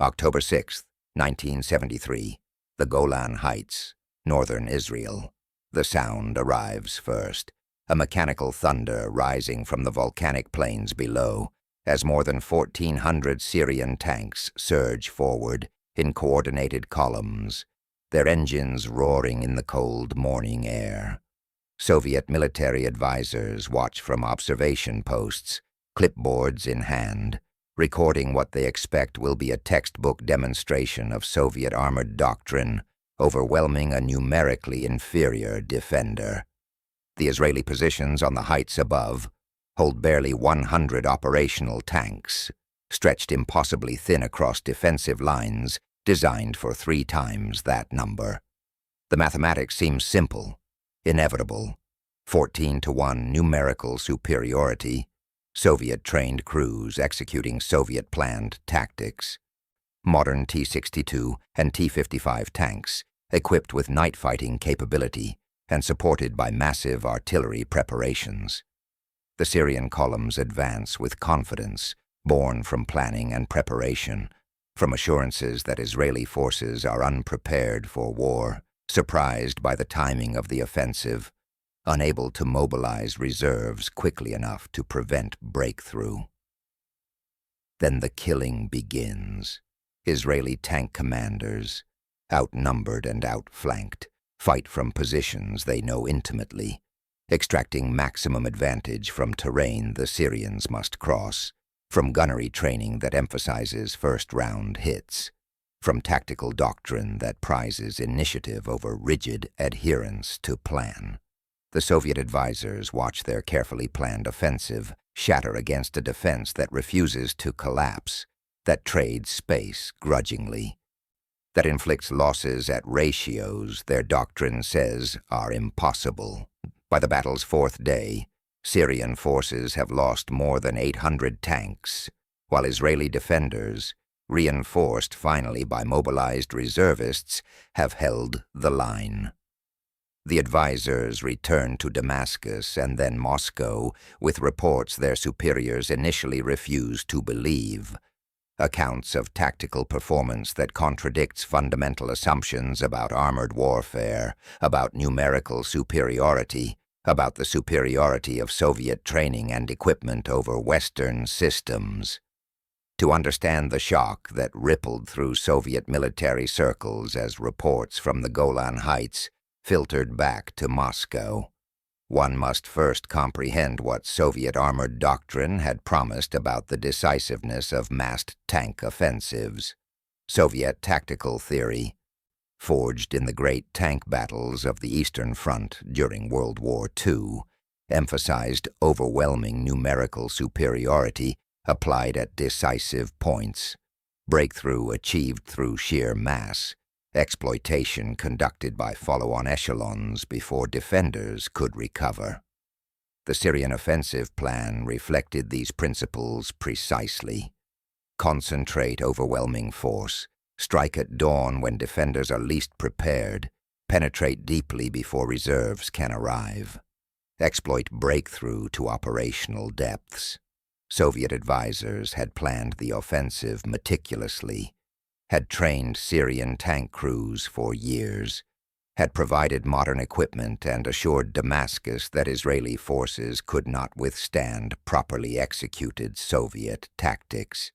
October 6, 1973, the Golan Heights, northern Israel. The sound arrives first, a mechanical thunder rising from the volcanic plains below, as more than 1,400 Syrian tanks surge forward in coordinated columns, their engines roaring in the cold morning air. Soviet military advisors watch from observation posts, clipboards in hand, recording what they expect will be a textbook demonstration of Soviet armored doctrine overwhelming a numerically inferior defender. The Israeli positions on the heights above hold barely 100 operational tanks, stretched impossibly thin across defensive lines designed for 3 times that number. The mathematics seems simple, inevitable. 14-to-1 numerical superiority, Soviet-trained crews executing Soviet-planned tactics. Modern T-62 and T-55 tanks, equipped with night-fighting capability and supported by massive artillery preparations. The Syrian columns advance with confidence, born from planning and preparation, from assurances that Israeli forces are unprepared for war, surprised by the timing of the offensive, unable to mobilize reserves quickly enough to prevent breakthrough. Then the killing begins. Israeli tank commanders, outnumbered and outflanked, fight from positions they know intimately, extracting maximum advantage from terrain the Syrians must cross, from gunnery training that emphasizes first-round hits, from tactical doctrine that prizes initiative over rigid adherence to plan. The Soviet advisors watch their carefully planned offensive shatter against a defense that refuses to collapse, that trades space grudgingly, that inflicts losses at ratios their doctrine says are impossible. By the battle's 4th day, Syrian forces have lost more than 800 tanks, while Israeli defenders, reinforced finally by mobilized reservists, have held the line. The advisors return to Damascus and then Moscow with reports their superiors initially refused to believe, accounts of tactical performance that contradicts fundamental assumptions about armored warfare, about numerical superiority, about the superiority of Soviet training and equipment over Western systems. To understand the shock that rippled through Soviet military circles as reports from the Golan Heights filtered back to Moscow, one must first comprehend what Soviet armored doctrine had promised about the decisiveness of massed tank offensives. Soviet tactical theory, forged in the great tank battles of the Eastern Front during World War II, emphasized overwhelming numerical superiority applied at decisive points, breakthrough achieved through sheer mass, exploitation conducted by follow-on echelons before defenders could recover. The Syrian offensive plan reflected these principles precisely. Concentrate overwhelming force, strike at dawn when defenders are least prepared, penetrate deeply before reserves can arrive. Exploit breakthrough to operational depths. Soviet advisors had planned the offensive meticulously, had trained Syrian tank crews for years, had provided modern equipment and assured Damascus that Israeli forces could not withstand properly executed Soviet tactics.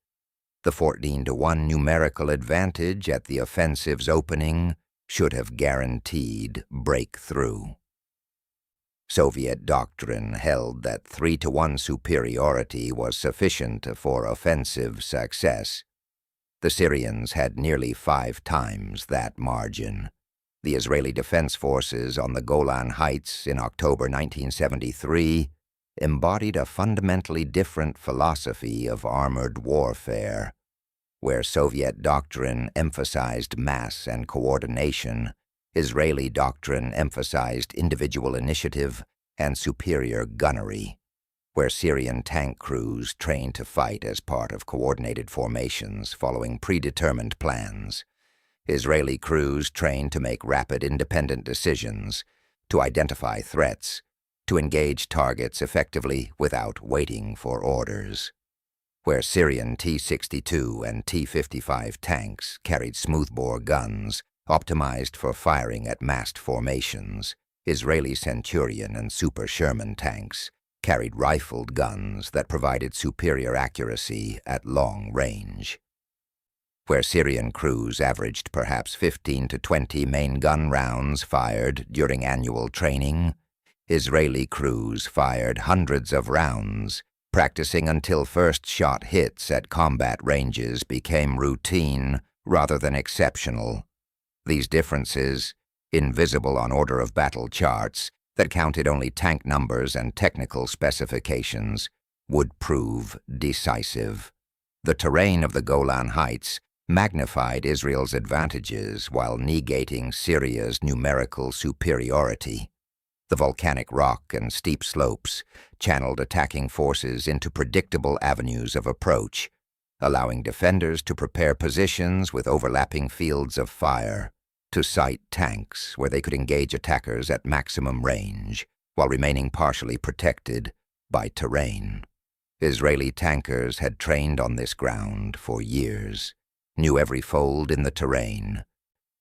The 14-to-1 numerical advantage at the offensive's opening should have guaranteed breakthrough. Soviet doctrine held that 3-to-1 superiority was sufficient for offensive success. The Syrians had nearly 5 times that margin. The Israeli Defense Forces on the Golan Heights in October 1973 embodied a fundamentally different philosophy of armored warfare. Where Soviet doctrine emphasized mass and coordination, Israeli doctrine emphasized individual initiative and superior gunnery. Where Syrian tank crews trained to fight as part of coordinated formations following predetermined plans, Israeli crews trained to make rapid independent decisions, to identify threats, to engage targets effectively without waiting for orders. Where Syrian T-62 and T-55 tanks carried smoothbore guns optimized for firing at massed formations, Israeli Centurion and Super Sherman tanks carried rifled guns that provided superior accuracy at long range. Where Syrian crews averaged perhaps 15 to 20 main gun rounds fired during annual training, Israeli crews fired hundreds of rounds, practicing until first shot hits at combat ranges became routine rather than exceptional. These differences, invisible on order of battle charts that counted only tank numbers and technical specifications, would prove decisive. The terrain of the Golan Heights magnified Israel's advantages while negating Syria's numerical superiority. The volcanic rock and steep slopes channeled attacking forces into predictable avenues of approach, allowing defenders to prepare positions with overlapping fields of fire, to sight tanks where they could engage attackers at maximum range while remaining partially protected by terrain. Israeli tankers had trained on this ground for years, knew every fold in the terrain,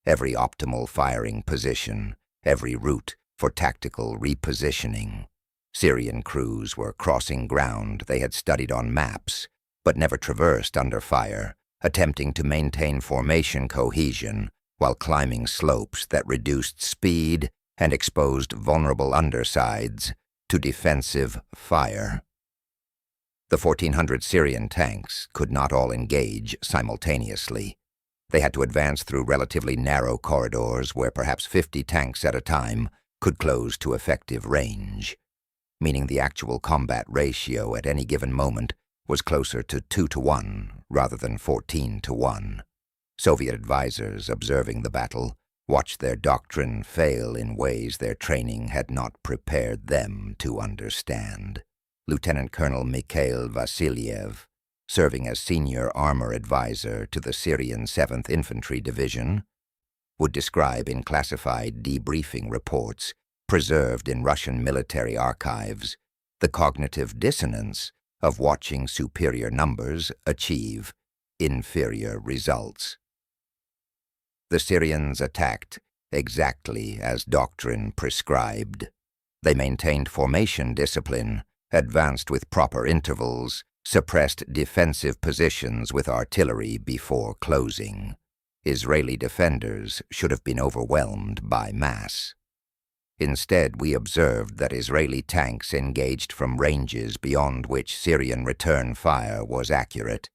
every optimal firing position, every route for tactical repositioning. Syrian crews were crossing ground they had studied on maps, but never traversed under fire, attempting to maintain formation cohesion while climbing slopes that reduced speed and exposed vulnerable undersides to defensive fire. The 1,400 Syrian tanks could not all engage simultaneously. They had to advance through relatively narrow corridors where perhaps 50 tanks at a time could close to effective range, meaning the actual combat ratio at any given moment was closer to 2-to-1 rather than 14-to-1. Soviet advisors observing the battle watched their doctrine fail in ways their training had not prepared them to understand. Lieutenant Colonel Mikhail Vasilyev, serving as senior armor advisor to the Syrian 7th Infantry Division, would describe in classified debriefing reports preserved in Russian military archives the cognitive dissonance of watching superior numbers achieve inferior results. The Syrians attacked exactly as doctrine prescribed. They maintained formation discipline, advanced with proper intervals, suppressed defensive positions with artillery before closing. Israeli defenders should have been overwhelmed by mass. Instead, we observed that Israeli tanks engaged from ranges beyond which Syrian return fire was accurate,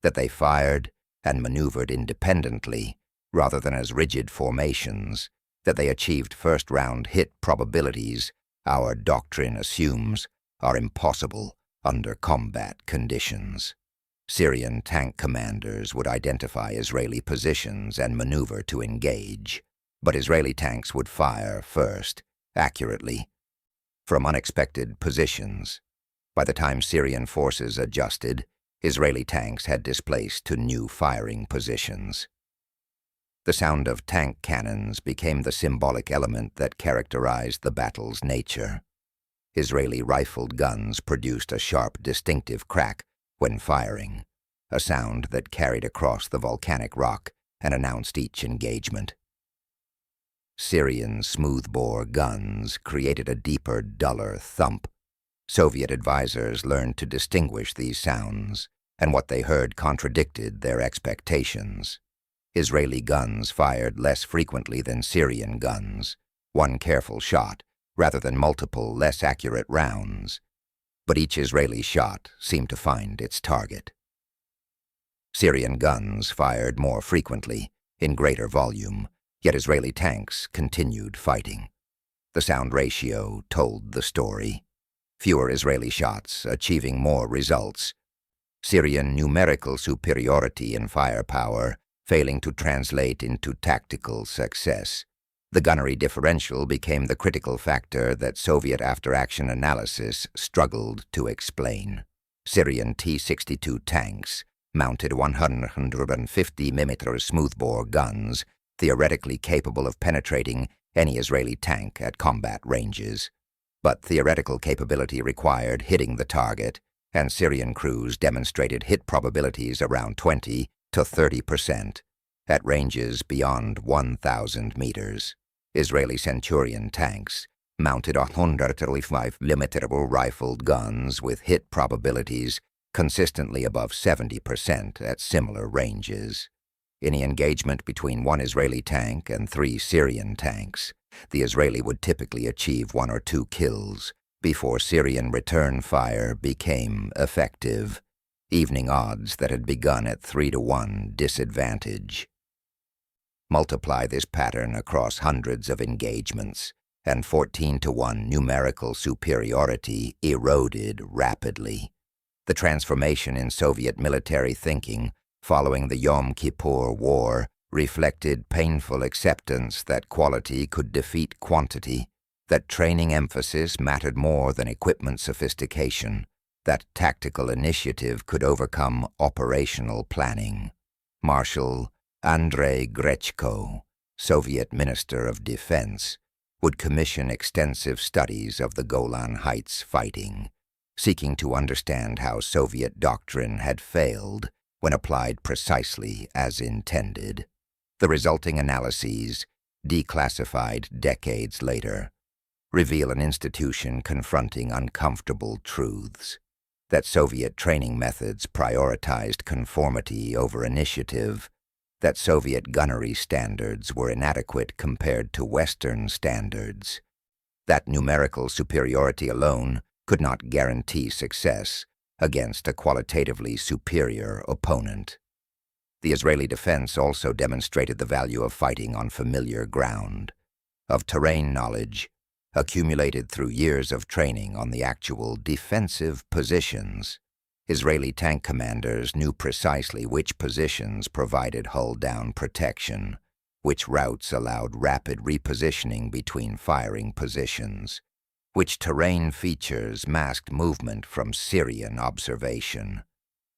that they fired and maneuvered independently rather than as rigid formations, that they achieved first-round hit probabilities our doctrine assumes are impossible under combat conditions. Syrian tank commanders would identify Israeli positions and maneuver to engage, but Israeli tanks would fire first, accurately, from unexpected positions. By the time Syrian forces adjusted, Israeli tanks had displaced to new firing positions. The sound of tank cannons became the symbolic element that characterized the battle's nature. Israeli rifled guns produced a sharp, distinctive crack when firing, a sound that carried across the volcanic rock and announced each engagement. Syrian smoothbore guns created a deeper, duller thump. Soviet advisors learned to distinguish these sounds, and what they heard contradicted their expectations. Israeli guns fired less frequently than Syrian guns, one careful shot rather than multiple, less accurate rounds, but each Israeli shot seemed to find its target. Syrian guns fired more frequently, in greater volume, yet Israeli tanks continued fighting. The sound ratio told the story. Fewer Israeli shots achieving more results. Syrian numerical superiority in firepower failing to translate into tactical success. The gunnery differential became the critical factor that Soviet after-action analysis struggled to explain. Syrian T-62 tanks mounted 150mm smoothbore guns, theoretically capable of penetrating any Israeli tank at combat ranges. But theoretical capability required hitting the target, and Syrian crews demonstrated hit probabilities around 20 to 30% at ranges beyond 1,000 meters. Israeli Centurion tanks mounted 135mm rifled guns with hit probabilities consistently above 70% at similar ranges. In the engagement between one Israeli tank and 3 Syrian tanks, the Israeli would typically achieve 1 or 2 kills before Syrian return fire became effective, evening odds that had begun at 3-to-1 disadvantage. Multiply this pattern across hundreds of engagements, and 14-to-1 numerical superiority eroded rapidly. The transformation in Soviet military thinking following the Yom Kippur War reflected painful acceptance that quality could defeat quantity, that training emphasis mattered more than equipment sophistication, that tactical initiative could overcome operational planning. Marshal Andrei Grechko, Soviet Minister of Defense, would commission extensive studies of the Golan Heights fighting, seeking to understand how Soviet doctrine had failed when applied precisely as intended. The resulting analyses, declassified decades later, reveal an institution confronting uncomfortable truths, that Soviet training methods prioritized conformity over initiative, that Soviet gunnery standards were inadequate compared to Western standards, that numerical superiority alone could not guarantee success against a qualitatively superior opponent. The Israeli defense also demonstrated the value of fighting on familiar ground, of terrain knowledge accumulated through years of training on the actual defensive positions. Israeli tank commanders knew precisely which positions provided hull-down protection, which routes allowed rapid repositioning between firing positions, which terrain features masked movement from Syrian observation.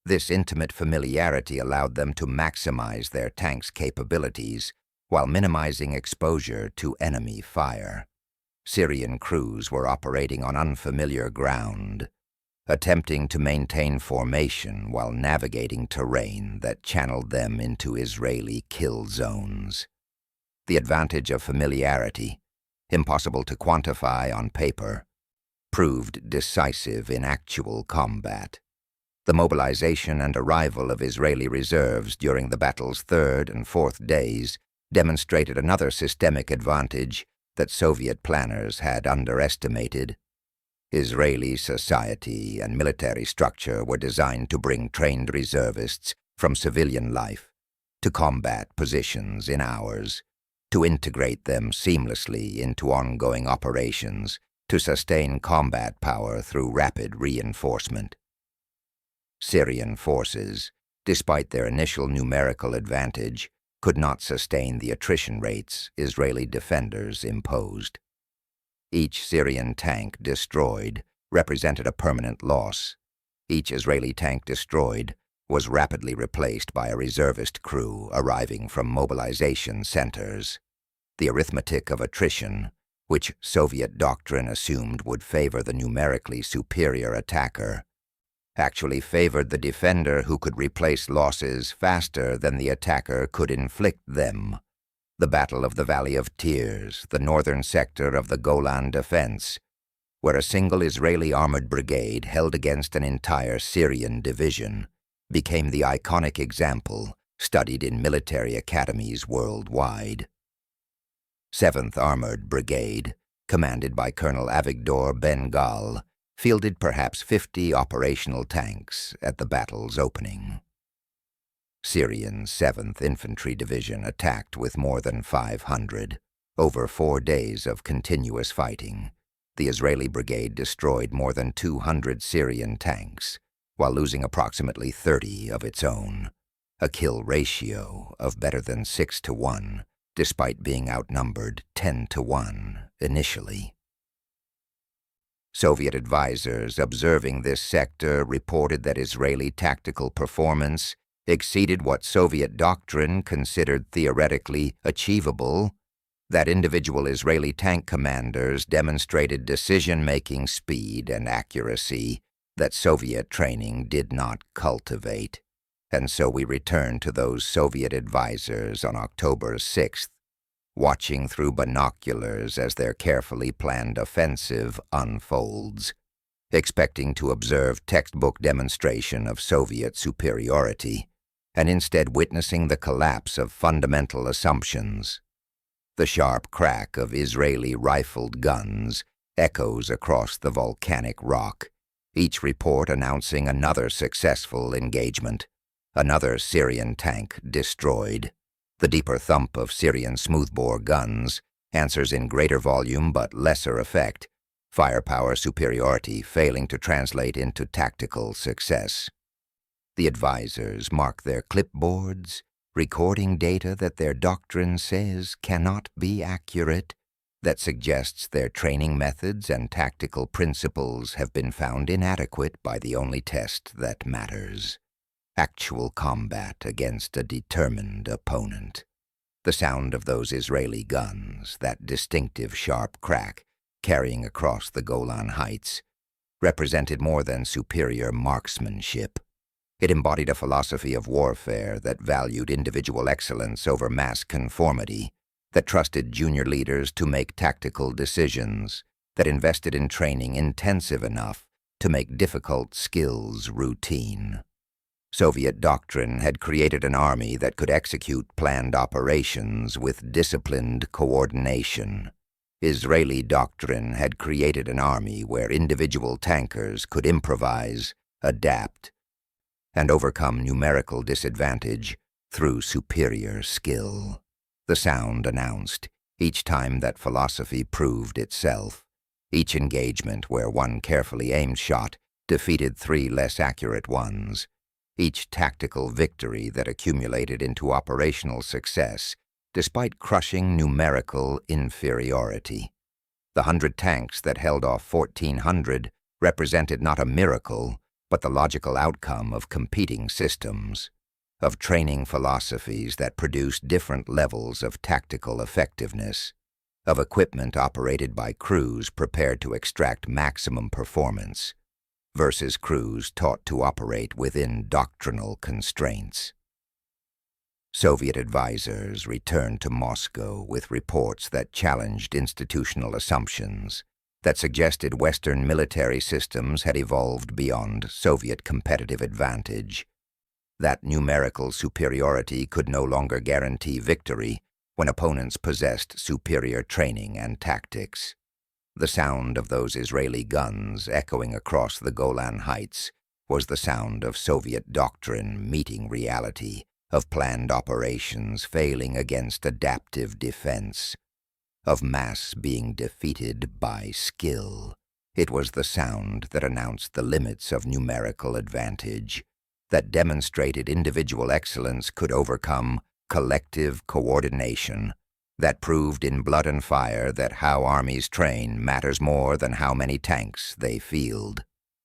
This intimate familiarity allowed them to maximize their tanks' capabilities while minimizing exposure to enemy fire. Syrian crews were operating on unfamiliar ground, attempting to maintain formation while navigating terrain that channeled them into Israeli kill zones. The advantage of familiarity, impossible to quantify on paper, proved decisive in actual combat. The mobilization and arrival of Israeli reserves during the battle's 3rd and 4th days demonstrated another systemic advantage that Soviet planners had underestimated. Israeli society and military structure were designed to bring trained reservists from civilian life to combat positions in hours, to integrate them seamlessly into ongoing operations, to sustain combat power through rapid reinforcement. Syrian forces, despite their initial numerical advantage, could not sustain the attrition rates Israeli defenders imposed. Each Syrian tank destroyed represented a permanent loss. Each Israeli tank destroyed was rapidly replaced by a reservist crew arriving from mobilization centers. The arithmetic of attrition, which Soviet doctrine assumed would favor the numerically superior attacker, actually favored the defender who could replace losses faster than the attacker could inflict them. The Battle of the Valley of Tears, the northern sector of the Golan defense, where a single Israeli armored brigade held against an entire Syrian division, became the iconic example studied in military academies worldwide. 7th Armored Brigade, commanded by Colonel Avigdor Ben-Gal, fielded perhaps 50 operational tanks at the battle's opening. Syrian 7th Infantry Division attacked with more than 500. Over 4 days of continuous fighting, the Israeli brigade destroyed more than 200 Syrian tanks, while losing approximately 30 of its own, a kill ratio of better than 6-to-1, despite being outnumbered 10-to-1 initially. Soviet advisors observing this sector reported that Israeli tactical performance exceeded what Soviet doctrine considered theoretically achievable, that individual Israeli tank commanders demonstrated decision-making speed and accuracy that Soviet training did not cultivate. And so we return to those Soviet advisors on October 6th, watching through binoculars as their carefully planned offensive unfolds, expecting to observe textbook demonstration of Soviet superiority, and instead witnessing the collapse of fundamental assumptions. The sharp crack of Israeli rifled guns echoes across the volcanic rock, each report announcing another successful engagement, another Syrian tank destroyed. The deeper thump of Syrian smoothbore guns answers in greater volume but lesser effect, firepower superiority failing to translate into tactical success. The advisors mark their clipboards, recording data that their doctrine says cannot be accurate, that suggests their training methods and tactical principles have been found inadequate by the only test that matters: actual combat against a determined opponent. The sound of those Israeli guns, that distinctive sharp crack carrying across the Golan Heights, represented more than superior marksmanship. It embodied a philosophy of warfare that valued individual excellence over mass conformity, that trusted junior leaders to make tactical decisions, that invested in training intensive enough to make difficult skills routine. Soviet doctrine had created an army that could execute planned operations with disciplined coordination. Israeli doctrine had created an army where individual tankers could improvise, adapt, and overcome numerical disadvantage through superior skill. The sound announced, each time that philosophy proved itself, each engagement where one carefully aimed shot defeated three less accurate ones, each tactical victory that accumulated into operational success despite crushing numerical inferiority. The 100 tanks that held off 1,400 represented not a miracle, but the logical outcome of competing systems, of training philosophies that produced different levels of tactical effectiveness, of equipment operated by crews prepared to extract maximum performance, versus crews taught to operate within doctrinal constraints. Soviet advisors returned to Moscow with reports that challenged institutional assumptions, that suggested Western military systems had evolved beyond Soviet competitive advantage, that numerical superiority could no longer guarantee victory when opponents possessed superior training and tactics. The sound of those Israeli guns echoing across the Golan Heights was the sound of Soviet doctrine meeting reality, of planned operations failing against adaptive defense, of mass being defeated by skill. It was the sound that announced the limits of numerical advantage, that demonstrated individual excellence could overcome collective coordination, that proved in blood and fire that how armies train matters more than how many tanks they field.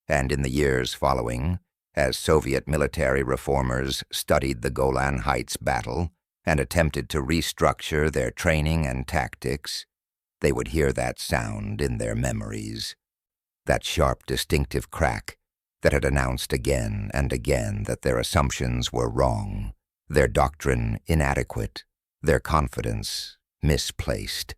And in the years following, as Soviet military reformers studied the Golan Heights battle and attempted to restructure their training and tactics, they would hear that sound in their memories, that sharp, distinctive crack that had announced again and again that their assumptions were wrong, their doctrine inadequate, their confidence misplaced.